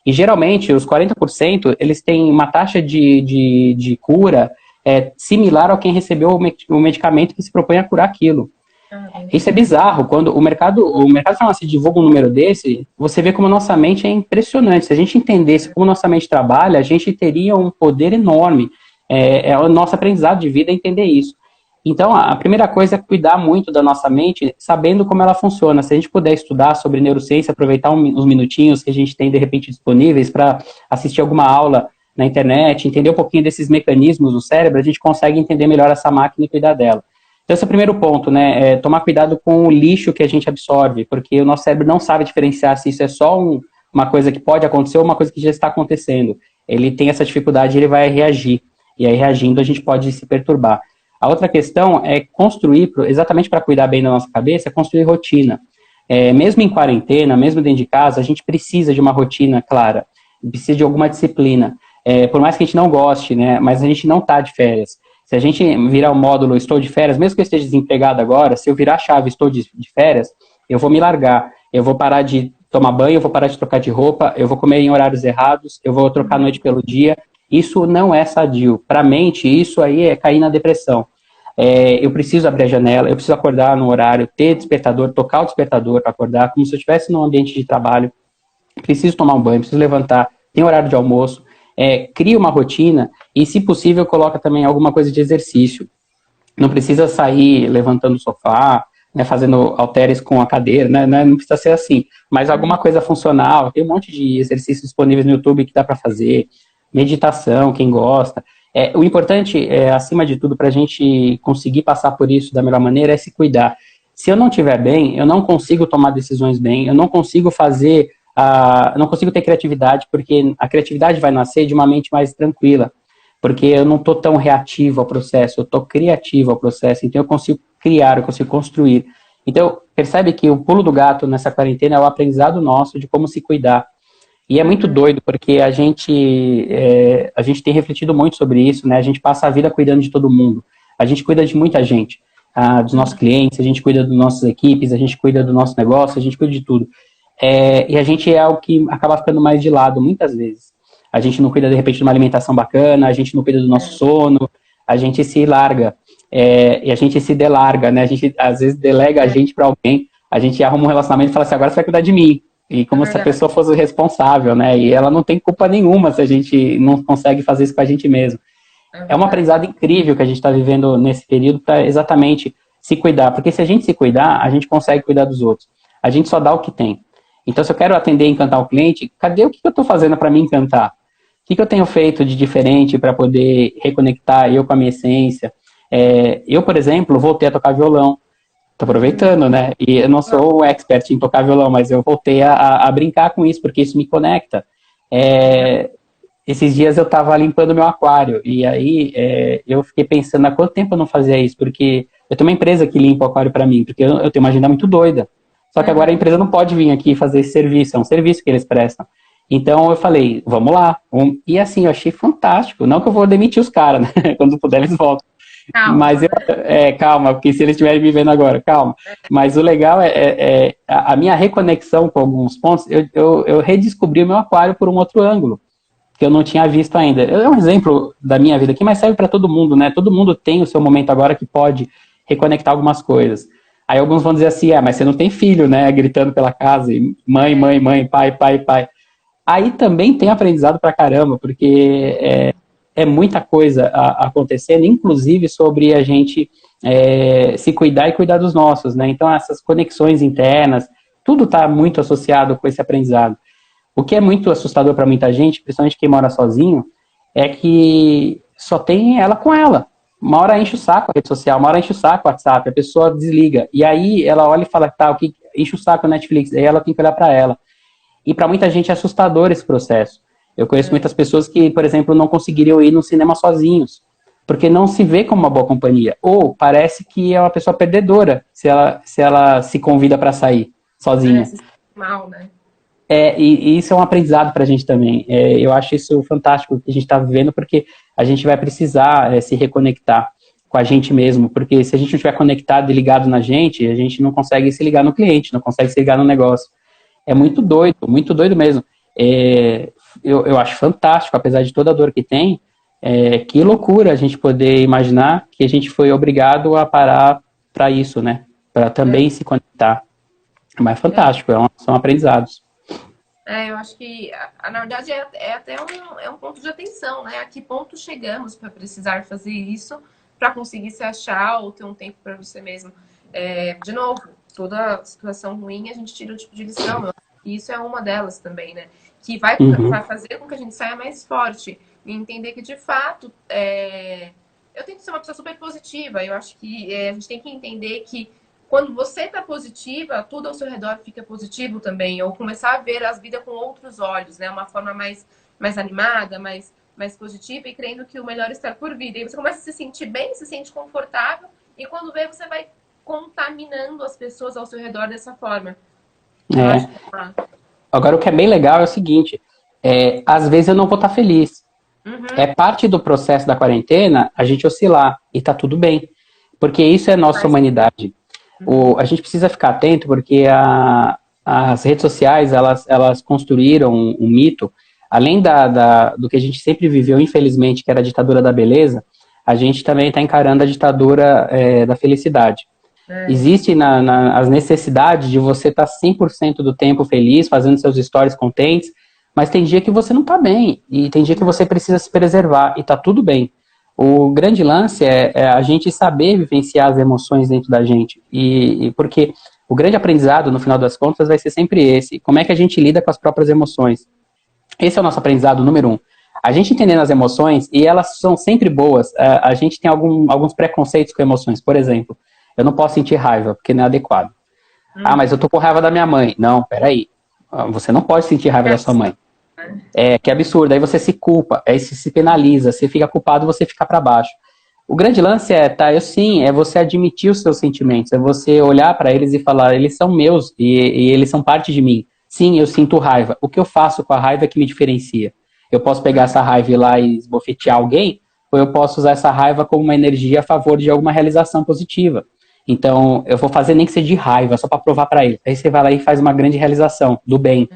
E geralmente, os 40%, eles têm uma taxa de cura similar ao quem recebeu o medicamento que se propõe a curar aquilo. Isso é bizarro. Quando o mercado farmacêutico divulga um número desse, você vê como a nossa mente é impressionante. Se a gente entendesse como nossa mente trabalha, a gente teria um poder enorme. É o nosso aprendizado de vida entender isso. Então, a primeira coisa é cuidar muito da nossa mente, sabendo como ela funciona. Se a gente puder estudar sobre neurociência, aproveitar uns minutinhos que a gente tem, de repente, disponíveis para assistir alguma aula na internet, entender um pouquinho desses mecanismos do cérebro, a gente consegue entender melhor essa máquina e cuidar dela. Então, esse é o primeiro ponto, né? Tomar cuidado com o lixo que a gente absorve, porque o nosso cérebro não sabe diferenciar se isso é só uma coisa que pode acontecer ou uma coisa que já está acontecendo. Ele tem essa dificuldade e ele vai reagir. E aí, reagindo, a gente pode se perturbar. A outra questão é construir, exatamente para cuidar bem da nossa cabeça, construir rotina. Mesmo em quarentena, mesmo dentro de casa, a gente precisa de uma rotina clara, precisa de alguma disciplina. Por mais que a gente não goste, né? Mas a gente não está de férias. Se a gente virar o módulo estou de férias, mesmo que eu esteja desempregado agora, se eu virar a chave estou de férias, eu vou me largar. Eu vou parar de tomar banho, eu vou parar de trocar de roupa, eu vou comer em horários errados, eu vou trocar a noite pelo dia. Isso não é sadio. Para a mente, isso aí é cair na depressão. Eu preciso abrir a janela, eu preciso acordar no horário, ter despertador, tocar o despertador para acordar, como se eu estivesse num ambiente de trabalho. Preciso tomar um banho, preciso levantar, tem horário de almoço. Cria uma rotina e, se possível, coloca também alguma coisa de exercício. Não precisa sair levantando o sofá, né, fazendo halteres com a cadeira, né, não precisa ser assim. Mas alguma coisa funcional, tem um monte de exercícios disponíveis no YouTube que dá para fazer. Meditação, quem gosta. O importante, acima de tudo, para a gente conseguir passar por isso da melhor maneira, é se cuidar. Se eu não estiver bem, eu não consigo tomar decisões bem, eu não consigo não consigo ter criatividade, porque a criatividade vai nascer de uma mente mais tranquila, porque eu não estou tão reativo ao processo, eu estou criativo ao processo, então eu consigo criar, eu consigo construir. Então, percebe que o pulo do gato nessa quarentena é o aprendizado nosso de como se cuidar. E é muito doido, porque a gente tem refletido muito sobre isso, né? A gente passa a vida cuidando de todo mundo. A gente cuida de muita gente, dos nossos clientes, a gente cuida das nossas equipes, a gente cuida do nosso negócio, a gente cuida de tudo. E a gente é o que acaba ficando mais de lado, muitas vezes. A gente não cuida, de repente, de uma alimentação bacana, a gente não cuida do nosso sono, a gente se larga, e a gente se delarga, né? A gente, às vezes, delega a gente para alguém, a gente arruma um relacionamento e fala assim, agora você vai cuidar de mim. E como se a pessoa fosse responsável, né? E ela não tem culpa nenhuma se a gente não consegue fazer isso com a gente mesmo. É um aprendizado incrível que a gente está vivendo nesse período para exatamente se cuidar. Porque se a gente se cuidar, a gente consegue cuidar dos outros. A gente só dá o que tem. Então, se eu quero atender e encantar o cliente, cadê o que eu estou fazendo para me encantar? O que eu tenho feito de diferente para poder reconectar eu com a minha essência? Eu, por exemplo, voltei a tocar violão. Tô aproveitando, né? E eu não sou expert em tocar violão, mas eu voltei a brincar com isso, porque isso me conecta. Esses dias eu tava limpando meu aquário, e aí eu fiquei pensando há quanto tempo eu não fazia isso, porque eu tenho uma empresa que limpa o aquário para mim, porque eu tenho uma agenda muito doida. Só que agora a empresa não pode vir aqui fazer esse serviço, é um serviço que eles prestam. Então eu falei, vamos lá. E assim, eu achei fantástico. Não que eu vou demitir os caras, né? Quando puder eles voltam. Calma. Mas calma, porque se eles estiverem me vendo agora, calma. Mas o legal é a minha reconexão com alguns pontos, eu redescobri o meu aquário por um outro ângulo, que eu não tinha visto ainda. É um exemplo da minha vida aqui, mas serve para todo mundo, né? Todo mundo tem o seu momento agora que pode reconectar algumas coisas. Aí alguns vão dizer assim, mas você não tem filho, né? Gritando pela casa, e mãe, mãe, mãe, pai, pai, pai. Aí também tem aprendizado pra caramba, porque é muita coisa acontecendo, inclusive sobre a gente se cuidar e cuidar dos nossos, né? Então essas conexões internas, tudo está muito associado com esse aprendizado. O que é muito assustador para muita gente, principalmente quem mora sozinho, é que só tem ela com ela. Uma hora enche o saco a rede social, uma hora enche o saco o WhatsApp, a pessoa desliga. E aí ela olha e fala, tá, o que enche o saco a Netflix? Aí ela tem que olhar para ela. E para muita gente é assustador esse processo. Eu conheço muitas pessoas que, por exemplo, não conseguiriam ir no cinema sozinhos, porque não se vê como uma boa companhia. Ou parece que é uma pessoa perdedora se ela se convida para sair sozinha. Se mal, né? E isso é um aprendizado para a gente também. Eu acho isso fantástico que a gente está vivendo, porque a gente vai precisar se reconectar com a gente mesmo, porque se a gente não estiver conectado e ligado na gente, a gente não consegue se ligar no cliente, não consegue se ligar no negócio. É muito doido mesmo. Eu acho fantástico, apesar de toda a dor que tem, que loucura a gente poder imaginar que a gente foi obrigado a parar para isso, né? Para também se conectar. Mas é fantástico, são aprendizados. Eu acho que, na verdade, é até um ponto de atenção, né? A que ponto chegamos para precisar fazer isso, para conseguir se achar ou ter um tempo para você mesmo. De novo, toda situação ruim a gente tira um tipo de lição. E isso é uma delas também, né? Que vai fazer com que a gente saia mais forte. E entender que, de fato, eu tento ser uma pessoa super positiva. Eu acho que a gente tem que entender que quando você está positiva, tudo ao seu redor fica positivo também. Ou começar a ver as vidas com outros olhos, né? Uma forma mais animada, mais positiva e crendo que o melhor está por vir. E aí você começa a se sentir bem, se sente confortável. E quando vê, você vai contaminando as pessoas ao seu redor dessa forma. Agora, o que é bem legal é o seguinte. Às vezes eu não vou estar feliz. É parte do processo da quarentena a gente oscilar. E tá tudo bem. Porque isso é nossa humanidade. A gente precisa ficar atento porque as redes sociais, elas construíram um mito, além do que a gente sempre viveu, infelizmente, que era a ditadura da beleza, a gente também está encarando a ditadura da felicidade. Existe as necessidades de você estar 100% do tempo feliz, fazendo seus stories contentes, mas tem dia que você não está bem, e tem dia que você precisa se preservar, e está tudo bem. O grande lance é a gente saber vivenciar as emoções dentro da gente. Porque o grande aprendizado, no final das contas, vai ser sempre esse. Como é que a gente lida com as próprias emoções? Esse é o nosso aprendizado número 1. A gente entendendo as emoções, e elas são sempre boas, a gente tem alguns preconceitos com emoções. Por exemplo, eu não posso sentir raiva, porque não é adequado. Mas eu tô com raiva da minha mãe. Não, peraí. Você não pode sentir raiva da sua mãe. Que absurdo, aí você se culpa, aí você se penaliza, você fica culpado, você fica para baixo. O grande lance é você admitir os seus sentimentos, é você olhar para eles e falar, eles são meus e eles são parte de mim. Sim, eu sinto raiva. O que eu faço com a raiva é que me diferencia. Eu posso pegar essa raiva e ir lá e esbofetear alguém, ou eu posso usar essa raiva como uma energia a favor de alguma realização positiva. Então, eu vou fazer nem que seja de raiva, só para provar para ele. Aí você vai lá e faz uma grande realização do bem.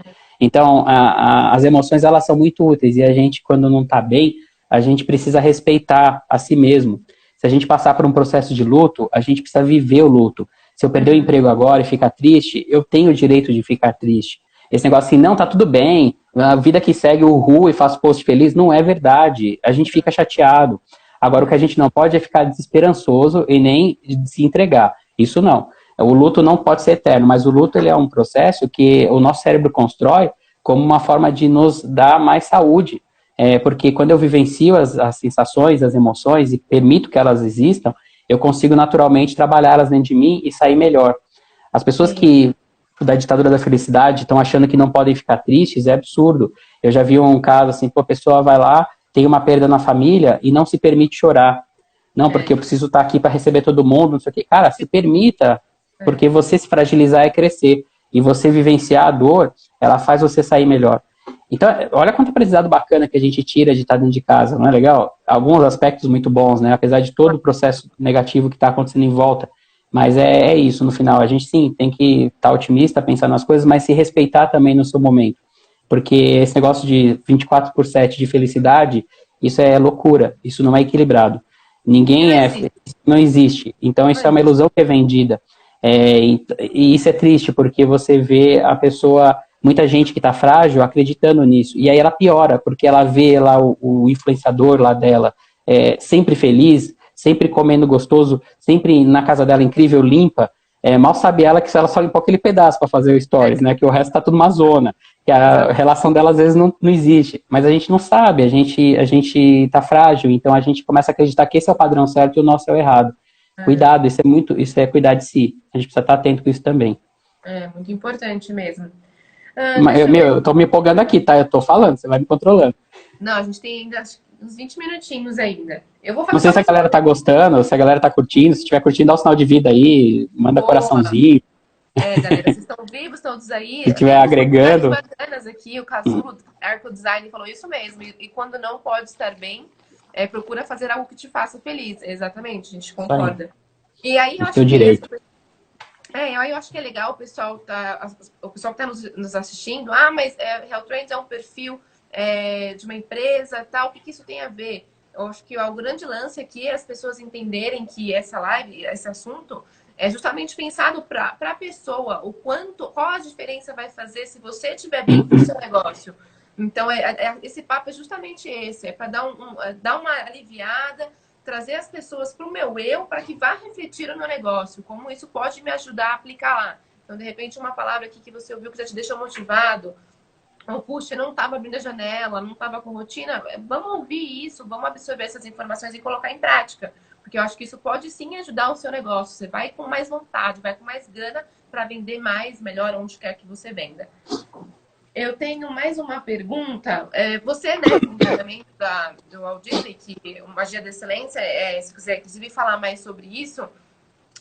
Então, as emoções, elas são muito úteis. E a gente, quando não está bem, a gente precisa respeitar a si mesmo. Se a gente passar por um processo de luto, a gente precisa viver o luto. Se eu perder o emprego agora e ficar triste, eu tenho o direito de ficar triste. Esse negócio assim, não, tá tudo bem, a vida que segue o ru e faz post feliz, não é verdade. A gente fica chateado. Agora, o que a gente não pode é ficar desesperançoso e nem se entregar. Isso não. O luto não pode ser eterno, mas o luto ele é um processo que o nosso cérebro constrói como uma forma de nos dar mais saúde. Porque quando eu vivencio as sensações, as emoções e permito que elas existam, eu consigo naturalmente trabalhá-las dentro de mim e sair melhor. As pessoas que da ditadura da felicidade estão achando que não podem ficar tristes, é absurdo. Eu já vi um caso assim, a pessoa vai lá, tem uma perda na família e não se permite chorar. Não, porque eu preciso estar aqui para receber todo mundo, não sei o quê. Cara, se permita, porque você se fragilizar é crescer. E você vivenciar a dor, ela faz você sair melhor. Então, olha quanto aprendizado bacana que a gente tira de estar dentro de casa, não é legal? Alguns aspectos muito bons, né? Apesar de todo o processo negativo que está acontecendo em volta. Mas é isso, no final. A gente, sim, tem que estar otimista, pensar nas coisas, mas se respeitar também no seu momento. Porque esse negócio de 24/7 de felicidade, isso é loucura. Isso não é equilibrado. Não existe. Então, isso é uma ilusão que é vendida. E isso é triste, porque você vê a pessoa, muita gente que está frágil, acreditando nisso. E aí ela piora, porque ela vê lá o influenciador lá dela, sempre feliz, sempre comendo gostoso, sempre na casa dela incrível, limpa. Mal sabe ela que ela só limpou aquele pedaço para fazer o stories, né? Que o resto tá tudo uma zona. que a relação dela às vezes não existe, mas a gente não sabe, a gente tá frágil, então a gente começa a acreditar que esse é o padrão certo e o nosso é o errado. Cuidado, isso é cuidar de si. A gente precisa estar atento com isso também. É muito importante mesmo. Eu tô me empolgando aqui, tá? Eu tô falando, você vai me controlando. Não, a gente tem ainda uns 20 minutinhos ainda. Eu vou fazer não sei se a galera tá gostando, se a galera tá curtindo. Se estiver curtindo, dá um sinal de vida aí, manda coraçãozinho. Galera, vocês estão vivos, todos aí? Se estiver agregando. Bacanas aqui, o Casulo, Arco Design, falou isso mesmo. E quando não pode estar bem, procura fazer algo que te faça feliz. Exatamente, a gente concorda. E aí eu acho que direito. aí eu acho que é legal o pessoal que tá nos assistindo. Mas Real Trends é um perfil de uma empresa, tal. O que isso tem a ver? Eu acho que o grande lance aqui é as pessoas entenderem que essa live, esse assunto, é justamente pensado para a pessoa, qual a diferença vai fazer se você estiver bem com o seu negócio. Então, esse papo é justamente esse, é para dar uma aliviada, trazer as pessoas para o meu eu, para que vá refletir no meu negócio, como isso pode me ajudar a aplicar lá. Então, de repente, uma palavra aqui que você ouviu que já te deixou motivado, ou, puxa, não estava abrindo a janela, não estava com rotina, vamos ouvir isso, vamos absorver essas informações e colocar em prática. Porque eu acho que isso pode sim ajudar o seu negócio. Você vai com mais vontade, vai com mais grana para vender mais, melhor, onde quer que você venda. Eu tenho mais uma pergunta. Você, né, com o treinamento do Walt Disney, que o Magia da Excelência, se quiser, inclusive, falar mais sobre isso,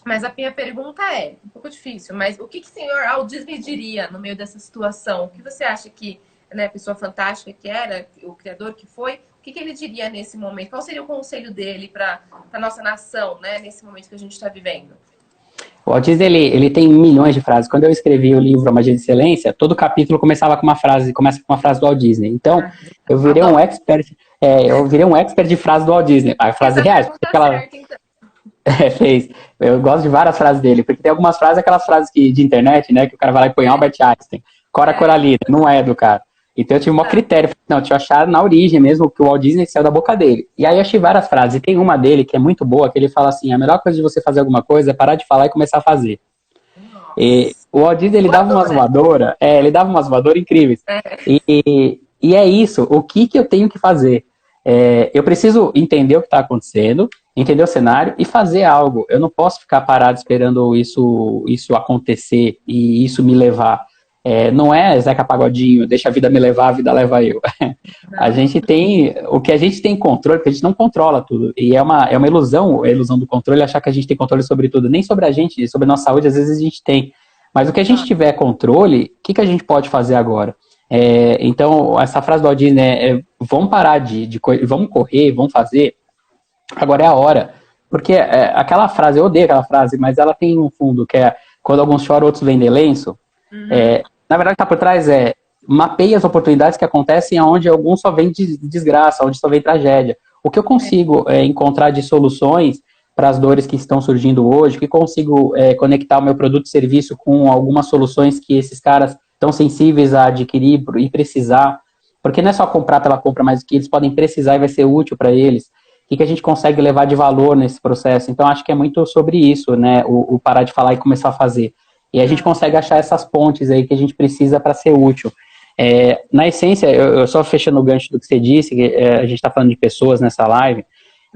mas a minha pergunta é um pouco difícil, mas o que o senhor Walt Disney diria no meio dessa situação? O que você acha que, né, a pessoa fantástica que era, o criador que foi, o que ele diria nesse momento? Qual seria o conselho dele para a nossa nação, né, nesse momento que a gente está vivendo? O Walt Disney, ele tem milhões de frases. Quando eu escrevi o livro A Magia de Excelência, todo capítulo começa com uma frase do Walt Disney. Então, eu virei um expert, de frases do Walt Disney. A frase reais. Fez. Eu gosto de várias frases dele, porque tem algumas frases, aquelas frases de internet, né, que o cara vai lá e põe Albert Einstein, Cora Coralina, não é do cara. Então eu tive um critério, deixa eu achar na origem mesmo que o Walt Disney saiu da boca dele. E aí eu achei várias frases, e tem uma dele que é muito boa, que ele fala assim, a melhor coisa de você fazer alguma coisa é parar de falar e começar a fazer. E o Walt Disney, ele dava umas voadoras, incríveis. E é isso, o que eu tenho que fazer? Eu preciso entender o que está acontecendo, entender o cenário e fazer algo. Eu não posso ficar parado esperando isso acontecer e isso me levar. Não é Zeca Pagodinho, deixa a vida me levar, a vida leva eu. O que a gente tem controle, porque a gente não controla tudo. E é uma ilusão, a ilusão do controle, achar que a gente tem controle sobre tudo. Nem sobre a gente, sobre a nossa saúde, às vezes a gente tem. Mas o que a gente tiver controle, o que a gente pode fazer agora? Então, essa frase do Walt Disney é vamos parar vamos correr, vamos fazer. Agora é a hora. Porque aquela frase, eu odeio aquela frase, mas ela tem um fundo, que é quando alguns choram, outros vendem lenço. Na verdade, o que está por trás mapeie as oportunidades que acontecem onde alguns só vem desgraça, onde só vem tragédia. O que eu consigo encontrar de soluções para as dores que estão surgindo hoje, que consigo conectar o meu produto e serviço com algumas soluções que esses caras estão sensíveis a adquirir e precisar, porque não é só comprar pela compra, mas que eles podem precisar e vai ser útil para eles. O que a gente consegue levar de valor nesse processo? Então, acho que é muito sobre isso, né? O parar de falar e começar a fazer. E a gente consegue achar essas pontes aí que a gente precisa para ser útil. Na essência, eu só fechando o gancho do que você disse, que a gente está falando de pessoas nessa live.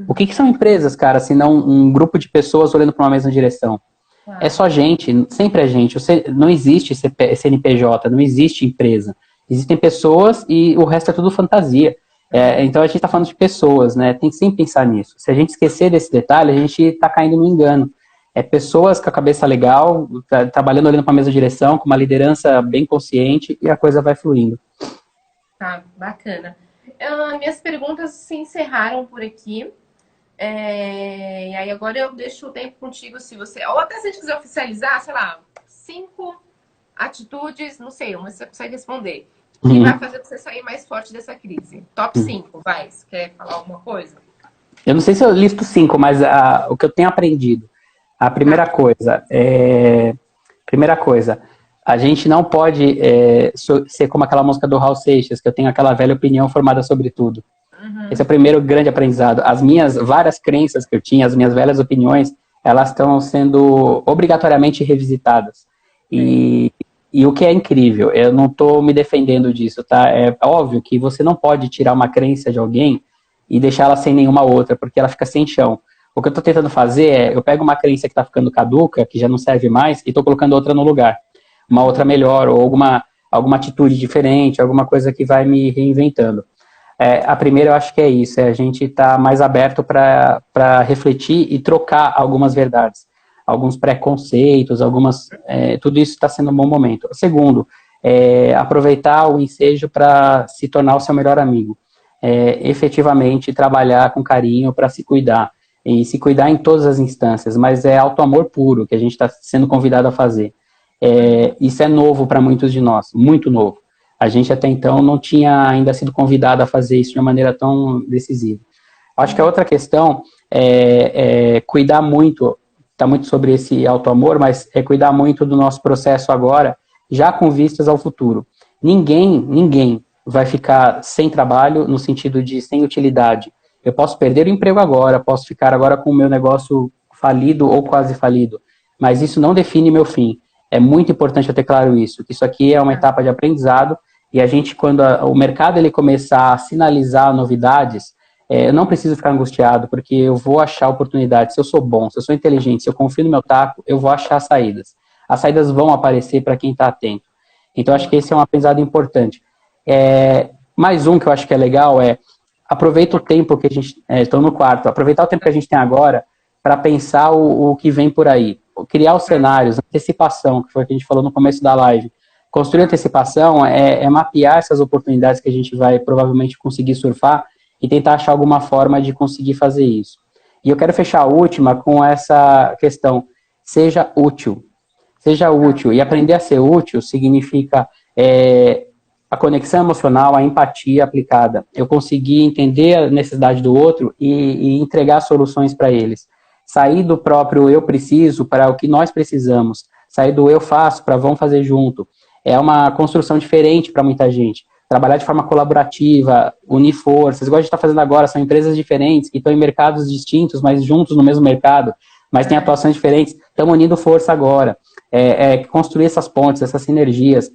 O que são empresas, cara, se não um grupo de pessoas olhando para uma mesma direção? É só gente, sempre é gente. Não existe CNPJ, não existe empresa. Existem pessoas e o resto é tudo fantasia. Então a gente está falando de pessoas, né? Tem que sempre pensar nisso. Se a gente esquecer desse detalhe, a gente está caindo no engano. Pessoas com a cabeça legal, trabalhando olhando para a mesma direção, com uma liderança bem consciente e a coisa vai fluindo. Tá, bacana. Minhas perguntas se encerraram por aqui. E aí agora eu deixo o tempo contigo, se você... Ou até se a gente quiser oficializar, sei lá, 5 atitudes, não sei, mas você consegue responder. Que vai fazer você sair mais forte dessa crise. Top 5, vai. Você quer falar alguma coisa? Eu não sei se eu listo 5, mas o que eu tenho aprendido. A primeira coisa, a gente não pode ser como aquela música do Raul Seixas, que eu tenho aquela velha opinião formada sobre tudo. Esse é o primeiro grande aprendizado. As minhas várias crenças que eu tinha, as minhas velhas opiniões, elas estão sendo obrigatoriamente revisitadas. E E o que é incrível, eu não estou me defendendo disso, tá? É óbvio que você não pode tirar uma crença de alguém e deixar ela sem nenhuma outra, porque ela fica sem chão. O que eu estou tentando fazer é, eu pego uma crença que está ficando caduca, que já não serve mais, e estou colocando outra no lugar. Uma outra melhor, ou alguma atitude diferente, alguma coisa que vai me reinventando. A primeira eu acho que é isso, é a gente estar mais aberto para refletir e trocar algumas verdades, alguns preconceitos, tudo isso está sendo um bom momento. Segundo, aproveitar o ensejo para se tornar o seu melhor amigo. Efetivamente trabalhar com carinho para se cuidar, e se cuidar em todas as instâncias, mas é auto-amor puro que a gente está sendo convidado a fazer. Isso é novo para muitos de nós, muito novo. A gente até então não tinha ainda sido convidado a fazer isso de uma maneira tão decisiva. Acho que a outra questão é cuidar muito, está muito sobre esse auto-amor, mas é cuidar muito do nosso processo agora, já com vistas ao futuro. Ninguém vai ficar sem trabalho no sentido de sem utilidade. Eu posso perder o emprego agora, posso ficar agora com o meu negócio falido ou quase falido, mas isso não define meu fim. É muito importante eu ter claro isso, que isso aqui é uma etapa de aprendizado e a gente, quando o mercado ele começar a sinalizar novidades, eu não preciso ficar angustiado, porque eu vou achar oportunidades. Se eu sou bom, se eu sou inteligente, se eu confio no meu taco, eu vou achar saídas. As saídas vão aparecer para quem está atento. Então, acho que esse é um aprendizado importante. Mais um que eu acho que é legal aproveita o tempo que a gente... Estou no quarto. Aproveitar o tempo que a gente tem agora para pensar o que vem por aí. Criar os cenários, antecipação, que foi o que a gente falou no começo da live. Construir antecipação é mapear essas oportunidades que a gente vai provavelmente conseguir surfar e tentar achar alguma forma de conseguir fazer isso. E eu quero fechar a última com essa questão. Seja útil. Seja útil. E aprender a ser útil significa a conexão emocional, a empatia aplicada. Eu conseguir entender a necessidade do outro e entregar soluções para eles. Sair do próprio eu preciso para o que nós precisamos. Sair do eu faço para vamos fazer junto. É uma construção diferente para muita gente. Trabalhar de forma colaborativa, unir forças, igual a gente está fazendo agora, são empresas diferentes que estão em mercados distintos, mas juntos no mesmo mercado, mas têm atuações diferentes, estamos unindo força agora. Construir essas pontes, essas sinergias.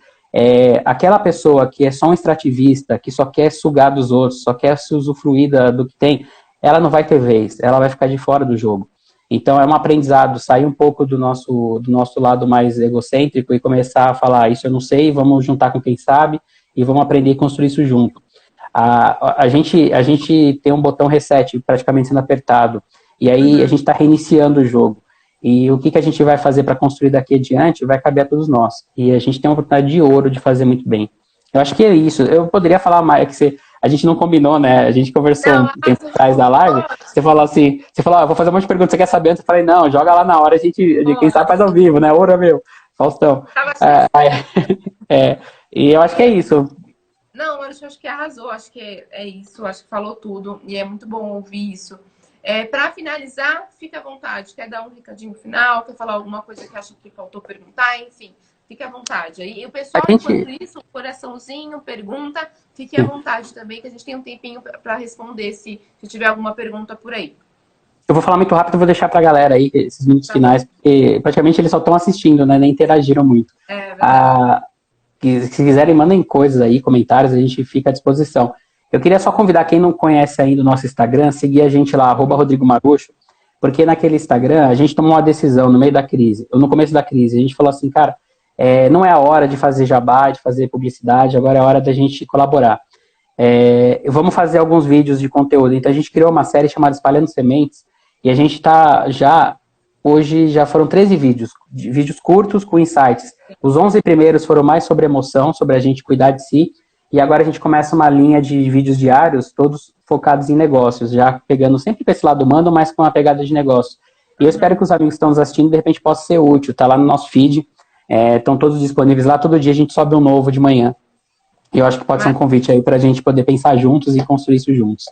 Aquela pessoa que é só um extrativista, que só quer sugar dos outros, só quer se usufruir do que tem, ela não vai ter vez, ela vai ficar de fora do jogo. Então é um aprendizado, sair um pouco do nosso lado mais egocêntrico e começar a falar, isso eu não sei, vamos juntar com quem sabe e vamos aprender a construir isso junto. A gente tem um botão reset praticamente sendo apertado, e aí a gente está reiniciando o jogo. E o que a gente vai fazer para construir daqui adiante vai caber a todos nós. E a gente tem uma oportunidade de ouro de fazer muito bem. Eu acho que é isso. Eu poderia falar mais, a gente não combinou, né? A gente conversou um tempo atrás da live. Você falou assim, vou fazer um monte de perguntas, você quer saber antes? Eu falei, não, joga lá na hora, quem sabe faz ao vivo, né? Ouro é meu. Faustão. E eu acho que é isso. Não, eu acho que arrasou, acho que é isso, acho que falou tudo. E é muito bom ouvir isso. Para finalizar, fique à vontade. Quer dar um recadinho final? Quer falar alguma coisa que acha que faltou perguntar? Enfim, fique à vontade. E o pessoal, enquanto isso, coraçãozinho, pergunta, fique à vontade também, que a gente tem um tempinho para responder se tiver alguma pergunta por aí. Eu vou falar muito rápido, vou deixar para a galera aí, esses minutos finais, porque praticamente eles só estão assistindo, né? Nem interagiram muito. Se quiserem, mandem coisas aí, comentários, a gente fica à disposição. Eu queria só convidar quem não conhece ainda o nosso Instagram, seguir a gente lá, @Rodrigo Marucho, porque naquele Instagram a gente tomou uma decisão no meio da crise, ou no começo da crise, a gente falou assim, cara, não é a hora de fazer jabá, de fazer publicidade, agora é a hora da gente colaborar. Vamos fazer alguns vídeos de conteúdo, então a gente criou uma série chamada Espalhando Sementes, e a gente está hoje já foram 13 vídeos curtos com insights. Os 11 primeiros foram mais sobre emoção, sobre a gente cuidar de si, e agora a gente começa uma linha de vídeos diários, todos focados em negócios, já pegando sempre para esse lado humano, mas com uma pegada de negócio. E eu espero que os amigos que estão nos assistindo, de repente, possa ser útil. Está lá no nosso feed, estão todos disponíveis lá, todo dia a gente sobe um novo de manhã. E eu acho que pode ser um convite aí para a gente poder pensar juntos e construir isso juntos.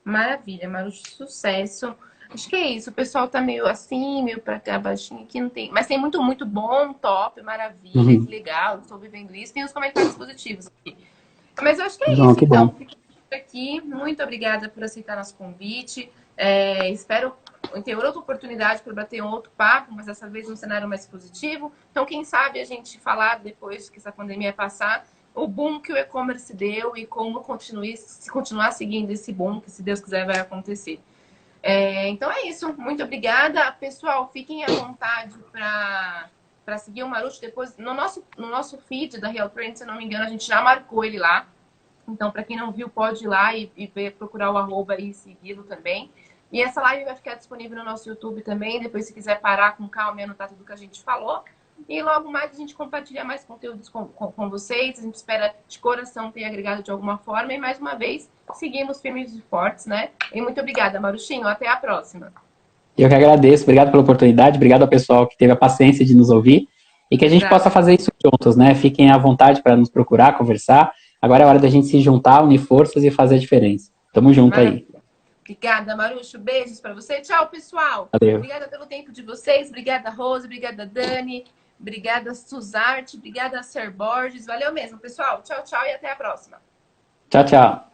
Maravilha, Marucho, sucesso. Acho que é isso, o pessoal tá meio assim, meio pra cá, baixinho aqui, não tem... Mas tem muito, muito bom, top, maravilha, que legal, estou vivendo isso. Tem os comentários positivos aqui. Mas eu acho que é isso, então. Fico aqui. Muito obrigada por aceitar nosso convite. Espero ter outra oportunidade para bater um outro papo, mas dessa vez num cenário mais positivo. Então, quem sabe a gente falar depois que essa pandemia passar, o boom que o e-commerce deu e como continuar seguindo esse boom, que se Deus quiser vai acontecer. Então é isso. Muito obrigada. Pessoal, fiquem à vontade para seguir o Marucho depois. No nosso feed da Real Trend, se eu não me engano, a gente já marcou ele lá. Então, para quem não viu, pode ir lá e procurar o arroba e segui-lo também. E essa live vai ficar disponível no nosso YouTube também. Depois, se quiser parar com calma e anotar tudo que a gente falou. E logo mais a gente compartilha mais conteúdos com vocês. A gente espera de coração ter agregado de alguma forma. E mais uma vez, seguimos firmes e fortes, né? E muito obrigada, Maruchinho. Até a próxima. Eu que agradeço. Obrigado pela oportunidade. Obrigado ao pessoal que teve a paciência de nos ouvir. E que a gente possa fazer isso juntos, né? Fiquem à vontade para nos procurar, conversar. Agora é hora da gente se juntar, unir forças e fazer a diferença. Tamo junto aí. Obrigada, Marucho. Beijos para você. Tchau, pessoal. Valeu. Obrigada pelo tempo de vocês. Obrigada, Rose. Obrigada, Dani. Obrigada, Suzarte. Obrigada, Ser Borges. Valeu mesmo, pessoal. Tchau, tchau e até a próxima. Tchau, tchau.